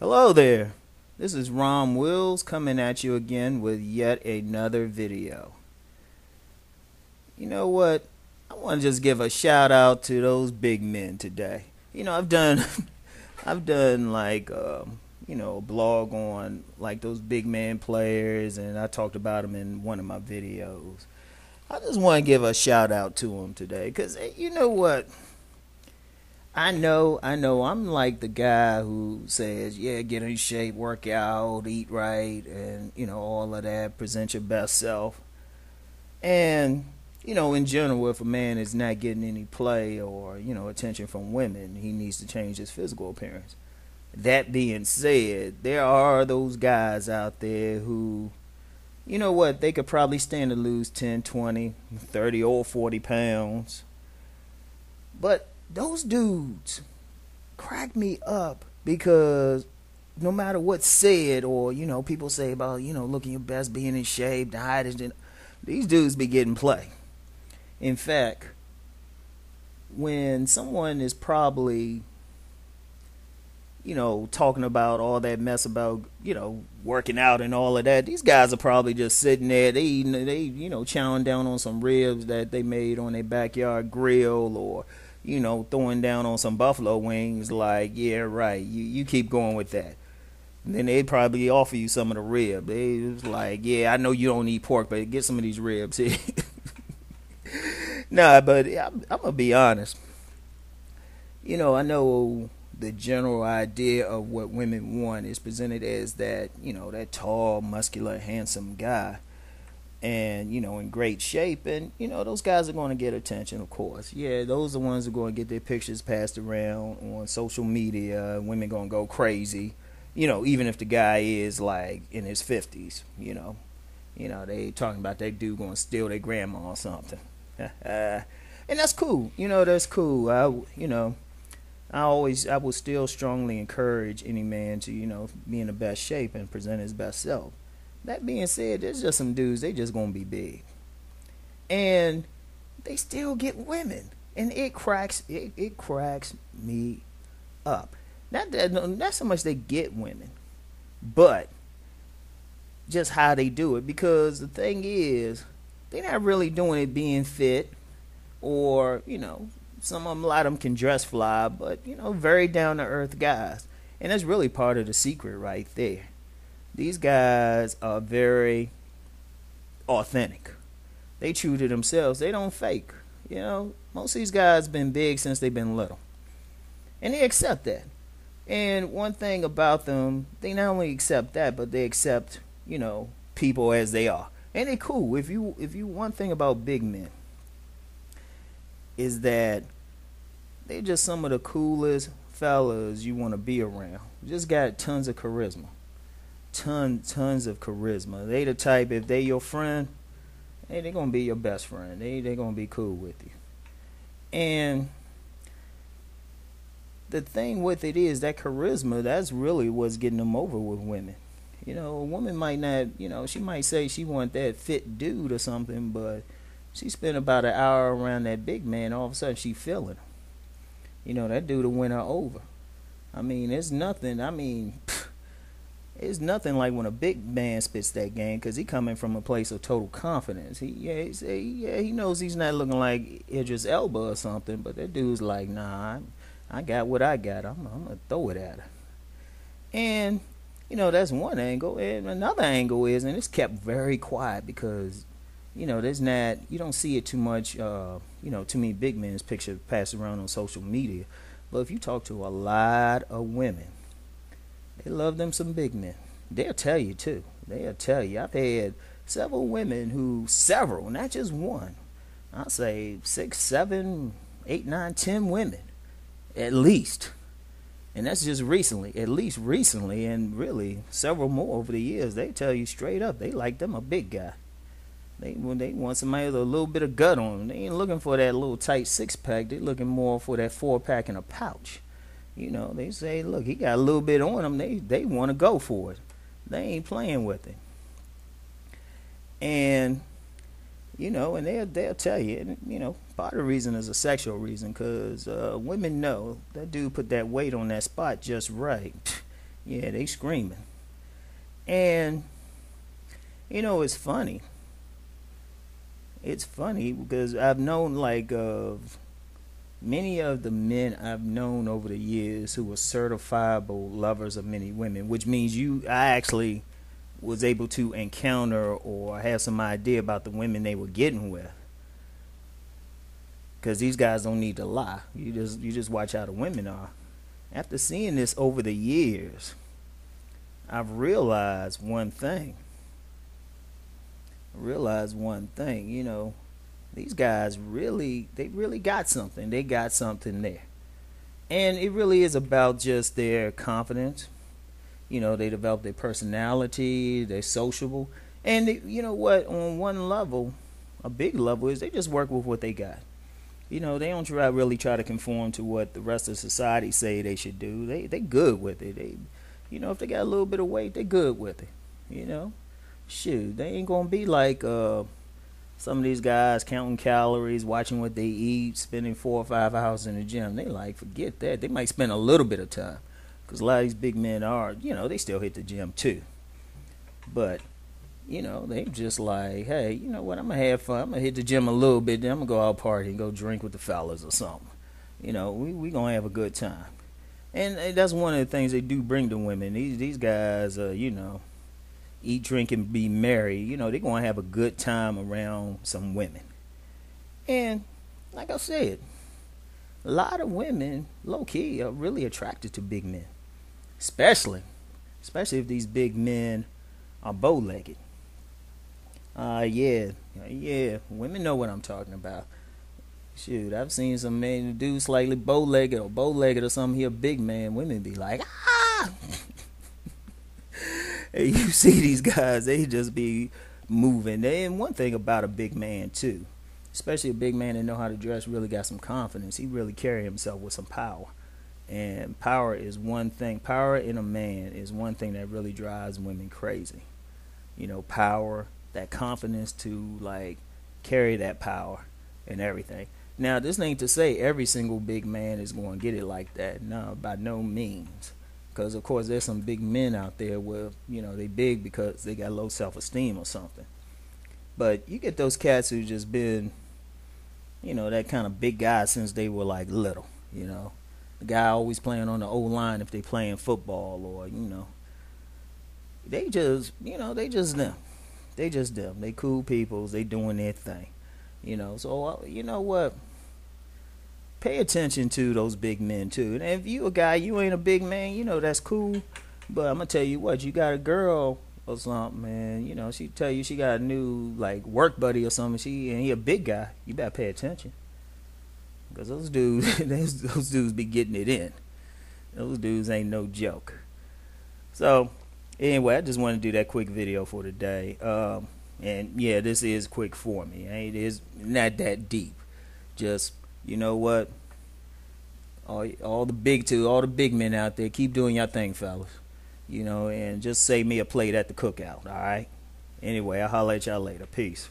Hello there. This is Rom Wills coming at you again with yet another video. You know what? I want to just give a shout out to those big men today. I've done I've done a blog on like those big man players, and I talked about them in one of my videos. I just want to give a shout out to them today cuz you know what? I know. I'm like the guy who says, yeah, get in shape, work out, eat right, and all of that. Present your best self. And in general, if a man is not getting any play or attention from women, he needs to change his physical appearance. That being said, there are those guys out there who, you know what, they could probably stand to lose 10, 20, 30, or 40 pounds. But those dudes crack me up because no matter what's said or people say about looking your best, being in shape, dieting, these dudes be getting play. In fact, when someone is probably talking about all that mess about working out and all of that, these guys are probably just sitting there, they eating, they chowing down on some ribs that they made on their backyard grill, or throwing down on some buffalo wings, like, yeah, right, you keep going with that. And then they'd probably offer you some of the rib. They was like, yeah, I know you don't eat pork, but get some of these ribs here. Nah, but I'm gonna be honest. I know the general idea of what women want is presented as that, that tall, muscular, handsome guy, and in great shape, and those guys are going to get attention, of course. Yeah, those are the ones who are going to get their pictures passed around on social media. Women going to go crazy, even if the guy is like in his 50s. They talking about that dude going to steal their grandma or something. And that's cool. That's cool. I will still strongly encourage any man to be in the best shape and present his best self. That being said, there's just some dudes, they just gonna be big, and they still get women, and it cracks me up. Not so much they get women, but just how they do it. Because the thing is, they're not really doing it being fit, or some of them, a lot of them can dress fly, but very down to earth guys, and that's really part of the secret right there. These guys are very authentic. They true to themselves. They don't fake. Most of these guys been big since they've been little, and they accept that. And one thing about them, they not only accept that, but they accept people as they are, and they cool. If you one thing about big men is that they just some of the coolest fellas you want to be around. Just got tons of charisma. Tons of charisma. They the type, if they your friend, hey, they gonna be your best friend. They gonna be cool with you. And the thing with it is that charisma, that's really what's getting them over with women. A woman might not, she might say she want that fit dude or something, but she spent about an hour around that big man, all of a sudden she feeling him. That dude will win her over. I mean, it's nothing. It's nothing like when a big man spits that game, because he coming from a place of total confidence. He knows he's not looking like Idris Elba or something, but that dude's like, nah, I got what I got. I'm gonna throw it at her. And that's one angle, and another angle is, and it's kept very quiet because there's not, you don't see it too much. Too many big men's pictures passed around on social media. But if you talk to a lot of women, they love them some big men. They'll tell you too. They'll tell you. I've had several women several, not just one. I'll say 6, 7, 8, 9, 10 women, at least. And that's just recently, at least recently, and really several more over the years. They tell you straight up, they like them a big guy. They want somebody with a little bit of gut on them. They ain't looking for that little tight 6-pack. They're looking more for that 4-pack in a pouch. They say, look, he got a little bit on him. They want to go for it. They ain't playing with it. And and they'll tell you, and part of the reason is a sexual reason, because women know that dude put that weight on that spot just right. Yeah, they screaming. And it's funny. It's funny because I've known like many of the men I've known over the years who were certifiable lovers of many women, which means I actually was able to encounter or have some idea about the women they were getting with. Because these guys don't need to lie. You just watch how the women are. After seeing this over the years, I've realized one thing. These guys they really got something. They got something there. And it really is about just their confidence. They develop their personality, they're sociable. And you know what? On one level, a big level, is they just work with what they got. They don't really try to conform to what the rest of society say they should do. They good with it. If they got a little bit of weight, they good with it. Shoot, they ain't gonna be like some of these guys counting calories, watching what they eat, spending 4 or 5 hours in the gym. They like, forget that. They might spend a little bit of time, because a lot of these big men they still hit the gym too. But they just like, hey, you know what? I'm gonna have fun. I'm gonna hit the gym a little bit. Then I'm gonna go out party and go drink with the fellas or something. We gonna have a good time. And that's one of the things they do bring to women. These guys, eat, drink, and be merry. They're gonna have a good time around some women. And like I said, a lot of women, low key, are really attracted to big men, especially if these big men are bow-legged. Yeah, women know what I'm talking about. Shoot, I've seen some men do slightly bow-legged or something. He a big man. Women be like, ah. Hey, you see these guys, they just be moving. And one thing about a big man too, especially a big man that know how to dress, really got some confidence. He really carry himself with some power. And power is one thing. Power in a man is one thing that really drives women crazy. Power, that confidence to like carry that power and everything. Now, this ain't to say every single big man is going to get it like that. No, by no means. Because, of course, there's some big men out there where, they big because they got low self-esteem or something. But you get those cats who just been, that kind of big guy since they were, like, little, The guy always playing on the O-line if they playing football or, They just, they just them. They just them. They cool peoples. They doing their thing. So, you know what? Pay attention to those big men too. And if you a guy, you ain't a big man, that's cool. But I'm gonna tell you what, you got a girl or something, man. She tell you she got a new like work buddy or something. And he a big guy. You better pay attention, because those dudes, those dudes be getting it in. Those dudes ain't no joke. So anyway, I just want to do that quick video for today. And yeah, this is quick for me. It is not that deep. Just, you know what? All the big men out there, keep doing your thing, fellas. And just save me a plate at the cookout, all right? Anyway, I'll holler at y'all later. Peace.